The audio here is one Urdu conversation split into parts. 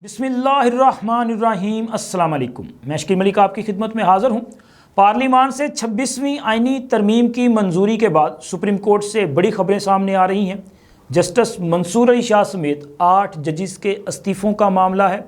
بسم اللہ الرحمن الرحیم۔ السلام علیکم، میں شکیل ملک آپ کی خدمت میں حاضر ہوں۔ پارلیمان سے 26ویں آئینی ترمیم کی منظوری کے بعد سپریم کورٹ سے بڑی خبریں سامنے آ رہی ہیں۔ جسٹس منصور علی شاہ سمیت 8 ججز کے استعفوں کا معاملہ ہے۔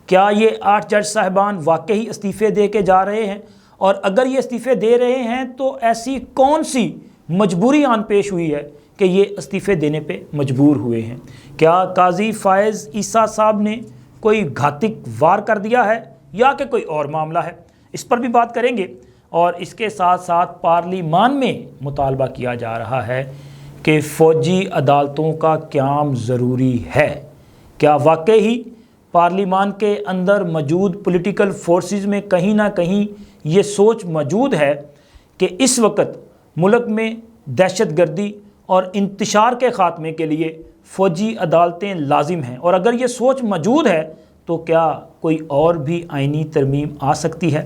کیا یہ 8 جج صاحبان واقعی استعفے دے کے جا رہے ہیں؟ اور اگر یہ استعفے دے رہے ہیں تو ایسی کون سی مجبوری آن پیش ہوئی ہے کہ یہ استعفے دینے پہ مجبور ہوئے ہیں؟ کیا قاضی فائز عیسیٰ صاحب نے کوئی گھاتک وار کر دیا ہے یا کہ کوئی اور معاملہ ہے؟ اس پر بھی بات کریں گے۔ اور اس کے ساتھ ساتھ پارلیمان میں مطالبہ کیا جا رہا ہے کہ فوجی عدالتوں کا قیام ضروری ہے۔ کیا واقعی پارلیمان کے اندر موجود پولیٹیکل فورسز میں کہیں نہ کہیں یہ سوچ موجود ہے کہ اس وقت ملک میں دہشت گردی اور انتشار کے خاتمے کے لیے فوجی عدالتیں لازم ہیں؟ اور اگر یہ سوچ موجود ہے تو کیا کوئی اور بھی آئینی ترمیم آ سکتی ہے؟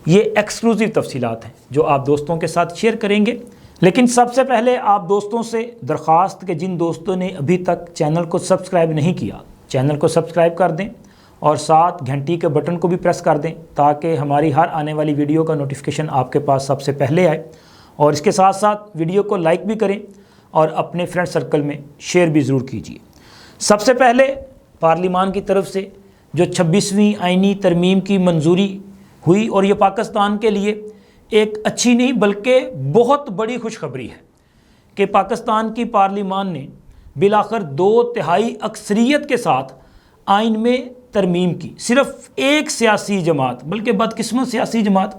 یہ ایکسکلوزیو تفصیلات ہیں جو آپ دوستوں کے ساتھ شیئر کریں گے۔ لیکن سب سے پہلے آپ دوستوں سے درخواست کہ جن دوستوں نے ابھی تک چینل کو سبسکرائب نہیں کیا، چینل کو سبسکرائب کر دیں اور ساتھ گھنٹی کے بٹن کو بھی پریس کر دیں تاکہ ہماری ہر آنے والی ویڈیو کا نوٹیفیکیشن آپ کے پاس سب سے پہلے آئے۔ اور اس کے ساتھ ساتھ ویڈیو کو لائک بھی کریں اور اپنے فرینڈ سرکل میں شیئر بھی ضرور کیجیے۔ سب سے پہلے پارلیمان کی طرف سے جو 26ویں آئینی ترمیم کی منظوری ہوئی، اور یہ پاکستان کے لیے ایک اچھی نہیں بلکہ بہت بڑی خوشخبری ہے کہ پاکستان کی پارلیمان نے بالآخر 2/3 اکثریت کے ساتھ آئین میں ترمیم کی۔ صرف ایک سیاسی جماعت، بلکہ بدقسمت سیاسی جماعت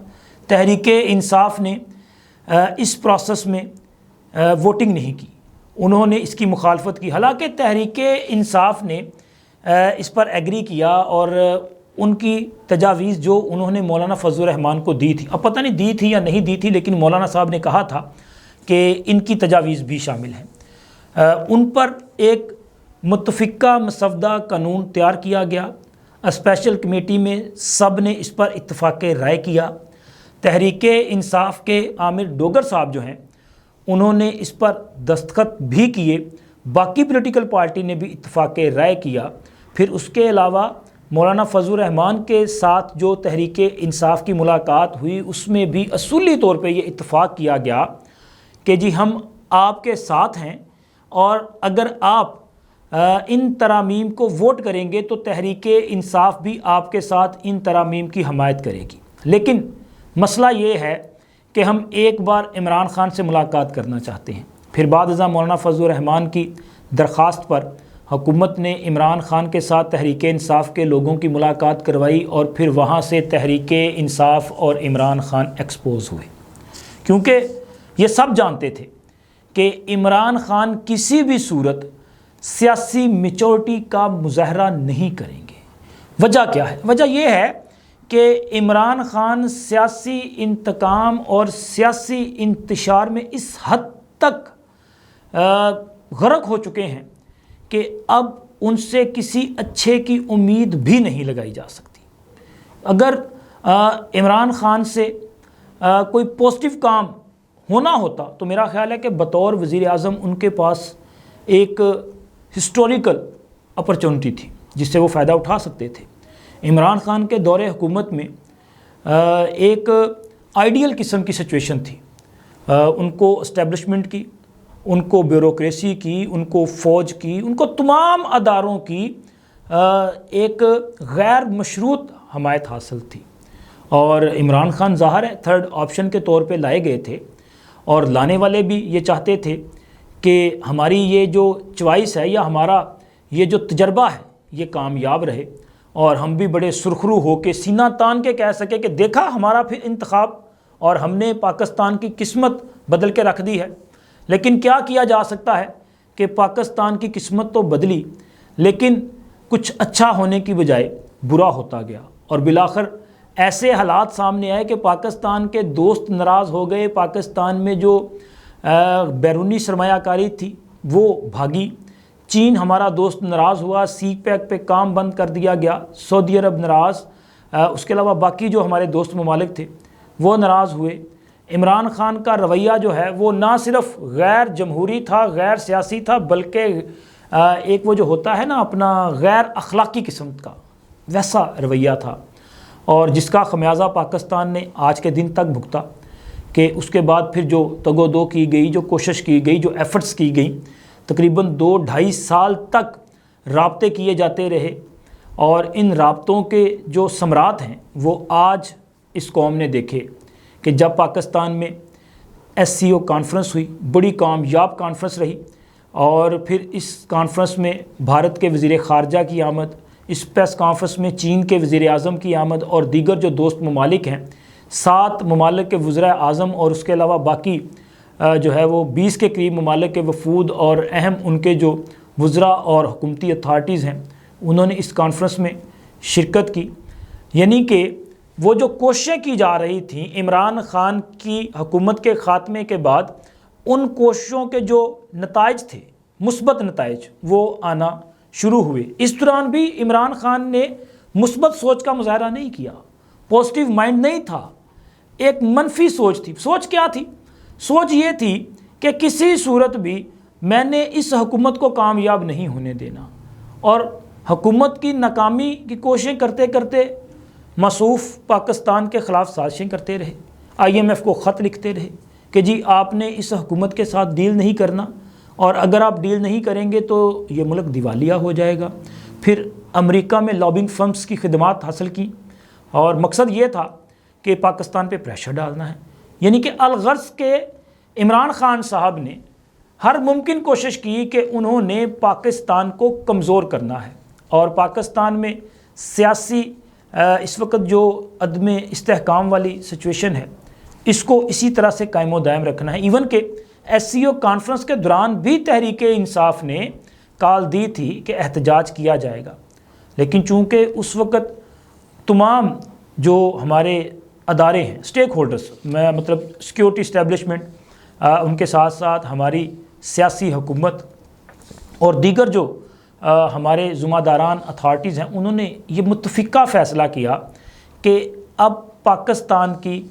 تحریک انصاف نے اس پروسیس میں ووٹنگ نہیں کی، انہوں نے اس کی مخالفت کی۔ حالانکہ تحریک انصاف نے اس پر ایگری کیا اور ان کی تجاویز جو انہوں نے مولانا فضل الرحمان کو دی تھی، اب پتہ نہیں دی تھی یا نہیں دی تھی، لیکن مولانا صاحب نے کہا تھا کہ ان کی تجاویز بھی شامل ہیں۔ ان پر ایک متفقہ مسودہ قانون تیار کیا گیا، اسپیشل کمیٹی میں سب نے اس پر اتفاق رائے کیا۔ تحریک انصاف کے عامر ڈوگر صاحب جو ہیں انہوں نے اس پر دستخط بھی کیے، باقی پولیٹیکل پارٹی نے بھی اتفاق رائے کیا۔ پھر اس کے علاوہ مولانا فضل الرحمان کے ساتھ جو تحریک انصاف کی ملاقات ہوئی اس میں بھی اصولی طور پہ یہ اتفاق کیا گیا کہ جی ہم آپ کے ساتھ ہیں، اور اگر آپ ان ترامیم کو ووٹ کریں گے تو تحریک انصاف بھی آپ کے ساتھ ان ترامیم کی حمایت کرے گی۔ لیکن مسئلہ یہ ہے کہ ہم ایک بار عمران خان سے ملاقات کرنا چاہتے ہیں۔ پھر بعد ازاں مولانا فضل الرحمان کی درخواست پر حکومت نے عمران خان کے ساتھ تحریک انصاف کے لوگوں کی ملاقات کروائی، اور پھر وہاں سے تحریک انصاف اور عمران خان ایکسپوز ہوئے، کیونکہ یہ سب جانتے تھے کہ عمران خان کسی بھی صورت سیاسی میچورٹی کا مظاہرہ نہیں کریں گے۔ وجہ کیا ہے؟ وجہ یہ ہے کہ عمران خان سیاسی انتقام اور سیاسی انتشار میں اس حد تک غرق ہو چکے ہیں کہ اب ان سے کسی اچھے کی امید بھی نہیں لگائی جا سکتی۔ اگر عمران خان سے کوئی پازیٹیو کام ہونا ہوتا تو میرا خیال ہے کہ بطور وزیر اعظم ان کے پاس ایک ہسٹوریکل اپرچونٹی تھی جس سے وہ فائدہ اٹھا سکتے تھے۔ عمران خان کے دور حکومت میں ایک آئیڈیل قسم کی سچویشن تھی، ان کو اسٹیبلشمنٹ کی، ان کو بیوروکریسی کی، ان کو فوج کی، ان کو تمام اداروں کی ایک غیر مشروط حمایت حاصل تھی، اور عمران خان ظاہر ہے تھرڈ آپشن کے طور پہ لائے گئے تھے، اور لانے والے بھی یہ چاہتے تھے کہ ہماری یہ جو چوائس ہے یا ہمارا یہ جو تجربہ ہے یہ کامیاب رہے، اور ہم بھی بڑے سرخرو ہو کے سینہ تان کے کہہ سکے کہ دیکھا ہمارا پھر انتخاب اور ہم نے پاکستان کی قسمت بدل کے رکھ دی ہے۔ لیکن کیا کیا جا سکتا ہے کہ پاکستان کی قسمت تو بدلی، لیکن کچھ اچھا ہونے کی بجائے برا ہوتا گیا، اور بالآخر ایسے حالات سامنے آئے کہ پاکستان کے دوست ناراض ہو گئے، پاکستان میں جو بیرونی سرمایہ کاری تھی وہ بھاگی، چین ہمارا دوست ناراض ہوا، سی پیک پہ کام بند کر دیا گیا، سعودی عرب ناراض، اس کے علاوہ باقی جو ہمارے دوست ممالک تھے وہ ناراض ہوئے۔ عمران خان کا رویہ جو ہے وہ نہ صرف غیر جمہوری تھا، غیر سیاسی تھا، بلکہ ایک وہ جو ہوتا ہے نا اپنا غیر اخلاقی قسم کا ویسا رویہ تھا، اور جس کا خمیازہ پاکستان نے آج کے دن تک بھگتا کہ اس کے بعد پھر جو تگ و دو کی گئی، جو کوشش کی گئی، جو ایفرٹس کی گئیں، تقریباً 2-2.5 سال تک رابطے کیے جاتے رہے، اور ان رابطوں کے جو ثمرات ہیں وہ آج اس قوم نے دیکھے کہ جب پاکستان میں SCO کانفرنس ہوئی، بڑی کامیاب کانفرنس رہی، اور پھر اس کانفرنس میں بھارت کے وزیر خارجہ کی آمد، اس پریس کانفرنس میں چین کے وزیر اعظم کی آمد، اور دیگر جو دوست ممالک ہیں، 7 ممالک کے وزراء اعظم، اور اس کے علاوہ باقی جو ہے وہ 20 کے قریب ممالک کے وفود اور اہم ان کے جو وزراء اور حکومتی اتھارٹیز ہیں، انہوں نے اس کانفرنس میں شرکت کی۔ یعنی کہ وہ جو کوششیں کی جا رہی تھیں عمران خان کی حکومت کے خاتمے کے بعد، ان کوششوں کے جو نتائج تھے، مثبت نتائج، وہ آنا شروع ہوئے۔ اس دوران بھی عمران خان نے مثبت سوچ کا مظاہرہ نہیں کیا، پازیٹیو مائنڈ نہیں تھا، ایک منفی سوچ تھی۔ سوچ کیا تھی؟ سوچ یہ تھی کہ کسی صورت بھی میں نے اس حکومت کو کامیاب نہیں ہونے دینا، اور حکومت کی ناکامی کی کوششیں کرتے کرتے مصروف پاکستان کے خلاف سازشیں کرتے رہے، IMF کو خط لکھتے رہے کہ جی آپ نے اس حکومت کے ساتھ ڈیل نہیں کرنا، اور اگر آپ ڈیل نہیں کریں گے تو یہ ملک دیوالیہ ہو جائے گا۔ پھر امریکہ میں لابنگ فرمز کی خدمات حاصل کی، اور مقصد یہ تھا کہ پاکستان پہ پریشر ڈالنا ہے۔ یعنی کہ الغرض کے عمران خان صاحب نے ہر ممکن کوشش کی کہ انہوں نے پاکستان کو کمزور کرنا ہے، اور پاکستان میں سیاسی اس وقت جو عدم استحکام والی سچویشن ہے، اس کو اسی طرح سے قائم و دائم رکھنا ہے۔ ایون کہ SCO کانفرنس کے دوران بھی تحریک انصاف نے کال دی تھی کہ احتجاج کیا جائے گا، لیکن چونکہ اس وقت تمام جو ہمارے ادارے ہیں، سٹیک ہولڈرز، میں مطلب سیکیورٹی اسٹیبلشمنٹ، ان کے ساتھ ساتھ ہماری سیاسی حکومت اور دیگر جو ہمارے ذمہ داران اتھارٹیز ہیں، انہوں نے یہ متفقہ فیصلہ کیا کہ اب پاکستان کی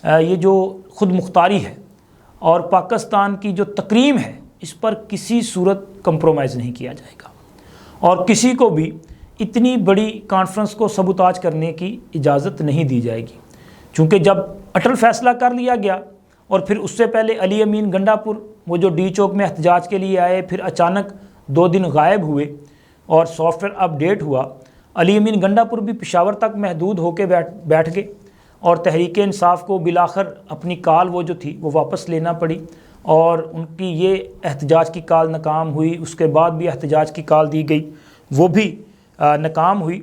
یہ جو خود مختاری ہے اور پاکستان کی جو تقریم ہے، اس پر کسی صورت کمپرومائز نہیں کیا جائے گا، اور کسی کو بھی اتنی بڑی کانفرنس کو سبوتاج کرنے کی اجازت نہیں دی جائے گی۔ چونکہ جب اٹل فیصلہ کر لیا گیا، اور پھر اس سے پہلے علی امین گنڈا پور وہ جو ڈی چوک میں احتجاج کے لیے آئے، پھر اچانک 2 دن غائب ہوئے اور سافٹ ویئر اپ ڈیٹ ہوا، علی امین گنڈا پور بھی پشاور تک محدود ہو کے بیٹھ گئے، اور تحریک انصاف کو بالآخر اپنی کال وہ جو تھی وہ واپس لینا پڑی، اور ان کی یہ احتجاج کی کال ناکام ہوئی۔ اس کے بعد بھی احتجاج کی کال دی گئی، وہ بھی ناکام ہوئی۔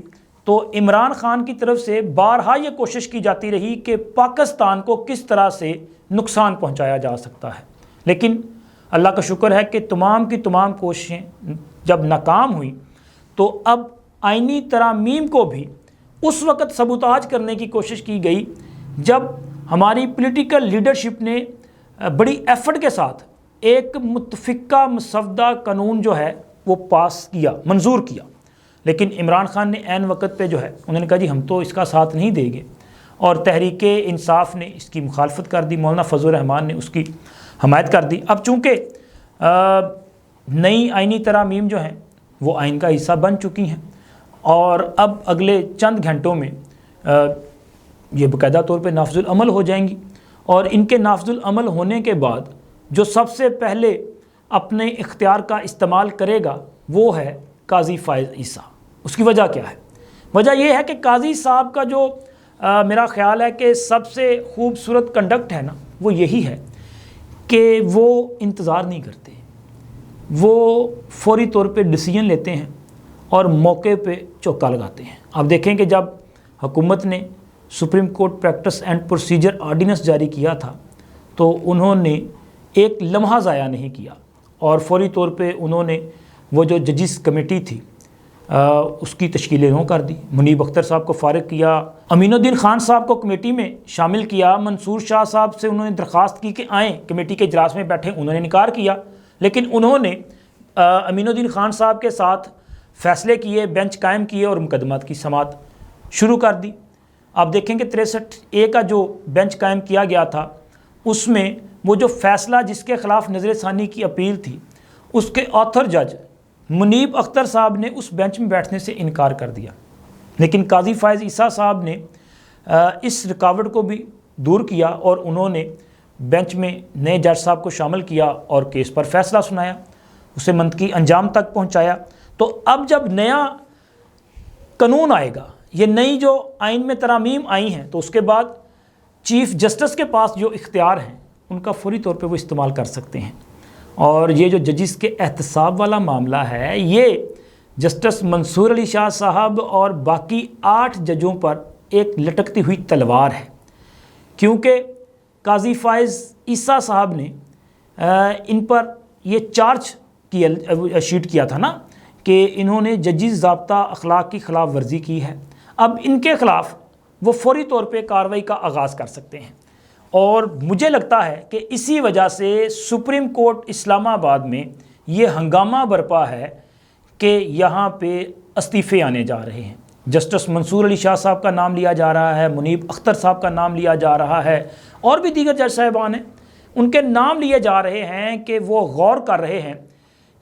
تو عمران خان کی طرف سے بارہا یہ کوشش کی جاتی رہی کہ پاکستان کو کس طرح سے نقصان پہنچایا جا سکتا ہے، لیکن اللہ کا شکر ہے کہ تمام کی تمام کوششیں جب ناکام ہوئیں تو اب آئینی ترامیم کو بھی اس وقت سبوتاج کرنے کی کوشش کی گئی جب ہماری پولیٹیکل لیڈرشپ نے بڑی ایفرٹ کے ساتھ ایک متفقہ مسودہ قانون جو ہے وہ پاس کیا، منظور کیا، لیکن عمران خان نے عین وقت پہ جو ہے انہوں نے کہا جی ہم تو اس کا ساتھ نہیں دیں گے، اور تحریک انصاف نے اس کی مخالفت کر دی، مولانا فضل الرحمان نے اس کی حمایت کر دی۔ اب چونکہ نئی آئینی ترامیم جو ہیں وہ آئین کا حصہ بن چکی ہیں، اور اب اگلے چند گھنٹوں میں یہ باقاعدہ طور پہ نافذ العمل ہو جائیں گی، اور ان کے نافذ العمل ہونے کے بعد جو سب سے پہلے اپنے اختیار کا استعمال کرے گا وہ ہے قاضی فائز عیسیٰ۔ اس کی وجہ کیا ہے؟ وجہ یہ ہے کہ قاضی صاحب کا جو میرا خیال ہے کہ سب سے خوبصورت کنڈکٹ ہے نا، وہ یہی ہے کہ وہ انتظار نہیں کرتے، وہ فوری طور پہ ڈیسیژن لیتے ہیں اور موقع پہ چوکا لگاتے ہیں۔ آپ دیکھیں کہ جب حکومت نے supreme court practice and procedure ordinance جاری کیا تھا تو انہوں نے ایک لمحہ ضائع نہیں کیا، اور فوری طور پہ انہوں نے وہ جو ججز کمیٹی تھی اس کی تشکیل نو کر دی، منیب اختر صاحب کو فارغ کیا، امین الدین خان صاحب کو کمیٹی میں شامل کیا، منصور شاہ صاحب سے انہوں نے درخواست کی کہ آئیں کمیٹی کے اجلاس میں بیٹھیں، انہوں نے انکار کیا، لیکن انہوں نے امین الدین خان صاحب کے ساتھ فیصلے کیے، بینچ قائم کیے اور مقدمات کی سماعت شروع کر دی۔ آپ دیکھیں کہ 63A کا جو بینچ قائم کیا گیا تھا، اس میں وہ جو فیصلہ جس کے خلاف نظر ثانی کی اپیل تھی، اس کے آتھر جج منیب اختر صاحب نے اس بینچ میں بیٹھنے سے انکار کر دیا۔ لیکن قاضی فائز عیسیٰ صاحب نے اس رکاوٹ کو بھی دور کیا اور انہوں نے بینچ میں نئے جج صاحب کو شامل کیا اور کیس پر فیصلہ سنایا، اسے منطقی انجام تک پہنچایا۔ تو اب جب نیا قانون آئے گا، یہ نئی جو آئین میں ترامیم آئی ہیں، تو اس کے بعد چیف جسٹس کے پاس جو اختیار ہیں ان کا فوری طور پہ وہ استعمال کر سکتے ہیں۔ اور یہ جو ججز کے احتساب والا معاملہ ہے، یہ جسٹس منصور علی شاہ صاحب اور باقی 8 ججوں پر ایک لٹکتی ہوئی تلوار ہے، کیونکہ قاضی فائز عیسیٰ صاحب نے ان پر یہ چارج شیٹ کیا تھا نا کہ انہوں نے ججز ضابطہ اخلاق کی خلاف ورزی کی ہے۔ اب ان کے خلاف وہ فوری طور پہ کارروائی کا آغاز کر سکتے ہیں، اور مجھے لگتا ہے کہ اسی وجہ سے سپریم کورٹ اسلام آباد میں یہ ہنگامہ برپا ہے کہ یہاں پہ استعفے آنے جا رہے ہیں۔ جسٹس منصور علی شاہ صاحب کا نام لیا جا رہا ہے، منیب اختر صاحب کا نام لیا جا رہا ہے، اور بھی دیگر جج صاحبان ہیں، ان کے نام لیے جا رہے ہیں کہ وہ غور کر رہے ہیں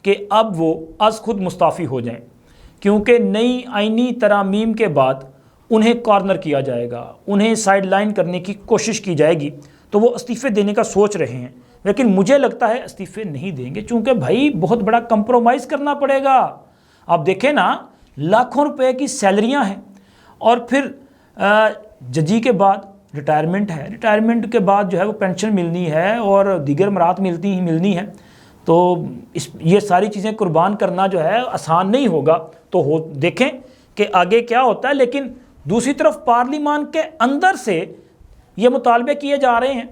کہ اب وہ از خود مستعفی ہو جائیں، کیونکہ نئی آئینی ترامیم کے بعد انہیں کارنر کیا جائے گا، انہیں سائیڈ لائن کرنے کی کوشش کی جائے گی، تو وہ استعفے دینے کا سوچ رہے ہیں۔ لیکن مجھے لگتا ہے استعفے نہیں دیں گے، چونکہ بھائی بہت بڑا کمپرومائز کرنا پڑے گا۔ آپ دیکھیں نا، لاکھوں روپے کی سیلریاں ہیں، اور پھر ججی کے بعد ریٹائرمنٹ ہے، ریٹائرمنٹ کے بعد جو ہے وہ پینشن ملنی ہے اور دیگر مرات ملنی ہے، تو یہ ساری چیزیں قربان کرنا جو ہے آسان نہیں ہوگا۔ تو دیکھیں کہ آگے کیا ہوتا ہے۔ لیکن دوسری طرف پارلیمان کے اندر سے یہ مطالبے کیے جا رہے ہیں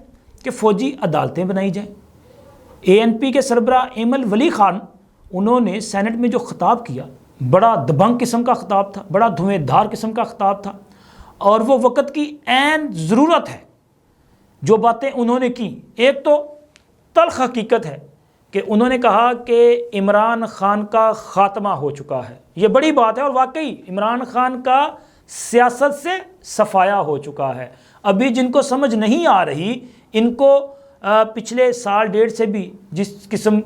کہ فوجی عدالتیں بنائی جائیں۔ ANP کے سربراہ ایمل ولی خان، انہوں نے سینٹ میں جو خطاب کیا، بڑا دبنگ قسم کا خطاب تھا، بڑا دھویں دھار قسم کا خطاب تھا، اور وہ وقت کی عین ضرورت ہے جو باتیں انہوں نے کی۔ ایک تو تلخ حقیقت ہے کہ انہوں نے کہا کہ عمران خان کا خاتمہ ہو چکا ہے، یہ بڑی بات ہے، اور واقعی عمران خان کا سیاست سے صفایا ہو چکا ہے۔ ابھی جن کو سمجھ نہیں آ رہی، ان کو پچھلے سال ڈیڑھ سے بھی جس قسم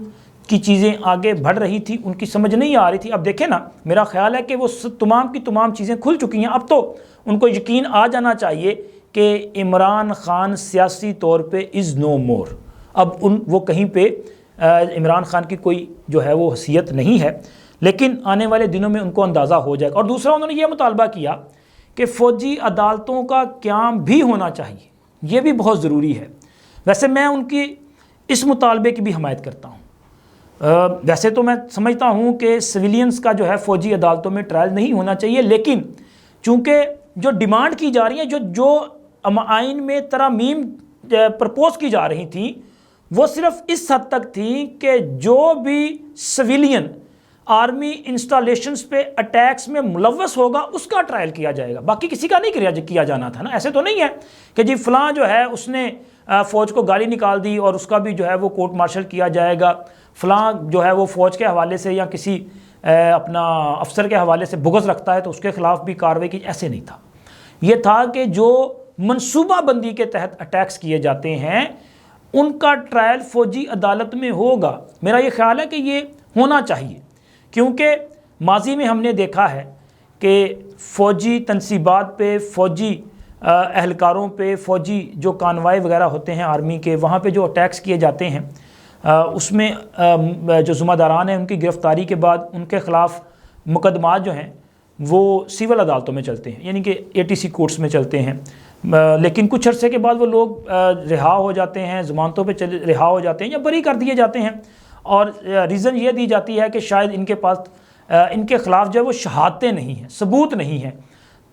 کی چیزیں آگے بڑھ رہی تھی ان کی سمجھ نہیں آ رہی تھی۔ اب دیکھیں نا، میرا خیال ہے کہ وہ تمام کی تمام چیزیں کھل چکی ہیں۔ اب تو ان کو یقین آ جانا چاہیے کہ عمران خان سیاسی طور پہ از نو مور، اب وہ کہیں پہ عمران خان کی کوئی جو ہے وہ حیثیت نہیں ہے، لیکن آنے والے دنوں میں ان کو اندازہ ہو جائے گا۔ اور دوسرا انہوں نے یہ مطالبہ کیا کہ فوجی عدالتوں کا قیام بھی ہونا چاہیے، یہ بھی بہت ضروری ہے۔ ویسے میں ان کی اس مطالبے کی بھی حمایت کرتا ہوں۔ ویسے تو میں سمجھتا ہوں کہ سویلینز کا جو ہے فوجی عدالتوں میں ٹرائل نہیں ہونا چاہیے، لیکن چونکہ جو ڈیمانڈ کی جا رہی ہے، جو آئین میں ترامیم پرپوز کی جا رہی تھیں، وہ صرف اس حد تک تھی کہ جو بھی سویلین آرمی انسٹالیشنز پہ اٹیکس میں ملوث ہوگا اس کا ٹرائل کیا جائے گا، باقی کسی کا نہیں کیا جانا تھا نا۔ ایسے تو نہیں ہے کہ جی فلاں جو ہے اس نے فوج کو گالی نکال دی اور اس کا بھی جو ہے وہ کورٹ مارشل کیا جائے گا، فلاں جو ہے وہ فوج کے حوالے سے یا کسی اپنا افسر کے حوالے سے بغض رکھتا ہے تو اس کے خلاف بھی کارروائی کی۔ ایسے نہیں تھا، یہ تھا کہ جو منصوبہ بندی کے تحت اٹیکس کیے جاتے ہیں ان کا ٹرائل فوجی عدالت میں ہوگا۔ میرا یہ خیال ہے کہ یہ ہونا چاہیے، کیونکہ ماضی میں ہم نے دیکھا ہے کہ فوجی تنصیبات پہ، فوجی اہلکاروں پہ، فوجی جو کانوائے وغیرہ ہوتے ہیں آرمی کے، وہاں پہ جو اٹیکس کیے جاتے ہیں، اس میں جو ذمہ داران ہیں ان کی گرفتاری کے بعد ان کے خلاف مقدمات جو ہیں وہ سول عدالتوں میں چلتے ہیں، یعنی کہ ATC کورٹس میں چلتے ہیں، لیکن کچھ عرصے کے بعد وہ لوگ رہا ہو جاتے ہیں، ضمانتوں پہ رہا ہو جاتے ہیں یا بری کر دیے جاتے ہیں، اور ریزن یہ دی جاتی ہے کہ شاید ان کے پاس ان کے خلاف جو ہے وہ شہادتیں نہیں ہیں، ثبوت نہیں ہیں،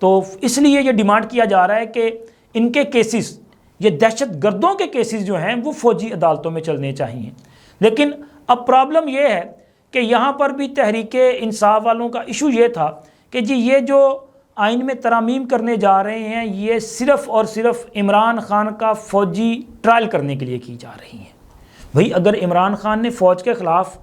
تو اس لیے یہ ڈیمانڈ کیا جا رہا ہے کہ ان کے کیسز، یہ دہشت گردوں کے کیسز جو ہیں وہ فوجی عدالتوں میں چلنے چاہیے۔ لیکن اب پرابلم یہ ہے کہ یہاں پر بھی تحریک انصاف والوں کا ایشو یہ تھا کہ جی یہ جو آئین میں ترامیم کرنے جا رہے ہیں یہ صرف اور صرف عمران خان کا فوجی ٹرائل کرنے کے لیے کی جا رہی ہیں۔ بھئی اگر عمران خان نے فوج کے خلاف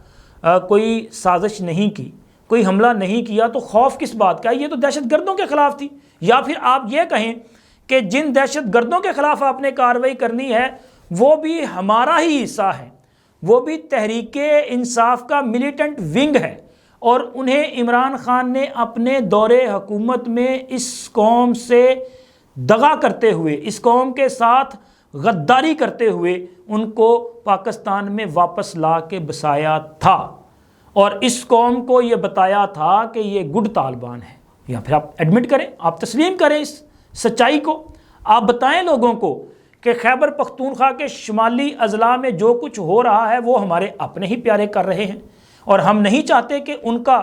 کوئی سازش نہیں کی، کوئی حملہ نہیں کیا، تو خوف کس بات کا ہے؟ یہ تو دہشت گردوں کے خلاف تھی۔ یا پھر آپ یہ کہیں کہ جن دہشت گردوں کے خلاف آپ نے کارروائی کرنی ہے وہ بھی ہمارا ہی حصہ ہے، وہ بھی تحریک انصاف کا ملیٹنٹ ونگ ہے، اور انہیں عمران خان نے اپنے دور حکومت میں اس قوم سے دغا کرتے ہوئے، اس قوم کے ساتھ غداری کرتے ہوئے ان کو پاکستان میں واپس لا کے بسایا تھا، اور اس قوم کو یہ بتایا تھا کہ یہ گڈ طالبان ہے۔ یا پھر آپ ایڈمٹ کریں، آپ تسلیم کریں اس سچائی کو، آپ بتائیں لوگوں کو کہ خیبر پختونخوا کے شمالی اضلاع میں جو کچھ ہو رہا ہے وہ ہمارے اپنے ہی پیارے کر رہے ہیں، اور ہم نہیں چاہتے کہ ان کا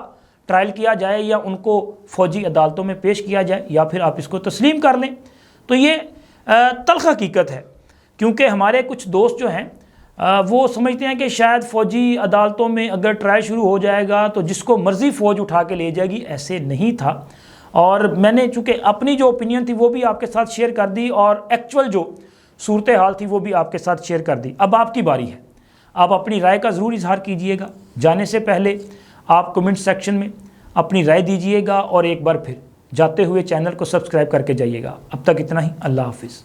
ٹرائل کیا جائے یا ان کو فوجی عدالتوں میں پیش کیا جائے، یا پھر آپ اس کو تسلیم کر لیں۔ تو یہ تلخ حقیقت ہے، کیونکہ ہمارے کچھ دوست جو ہیں وہ سمجھتے ہیں کہ شاید فوجی عدالتوں میں اگر ٹرائل شروع ہو جائے گا تو جس کو مرضی فوج اٹھا کے لے جائے گی، ایسے نہیں تھا۔ اور میں نے چونکہ اپنی جو اوپینین تھی وہ بھی آپ کے ساتھ شیئر کر دی، اور ایکچول جو صورتحال تھی وہ بھی آپ کے ساتھ شیئر کر دی۔ اب آپ کی باری ہے، آپ اپنی رائے کا ضرور اظہار کیجئے گا۔ جانے سے پہلے آپ کمنٹ سیکشن میں اپنی رائے دیجئے گا، اور ایک بار پھر جاتے ہوئے چینل کو سبسکرائب کر کے جائیے گا۔ اب تک اتنا ہی، اللہ حافظ۔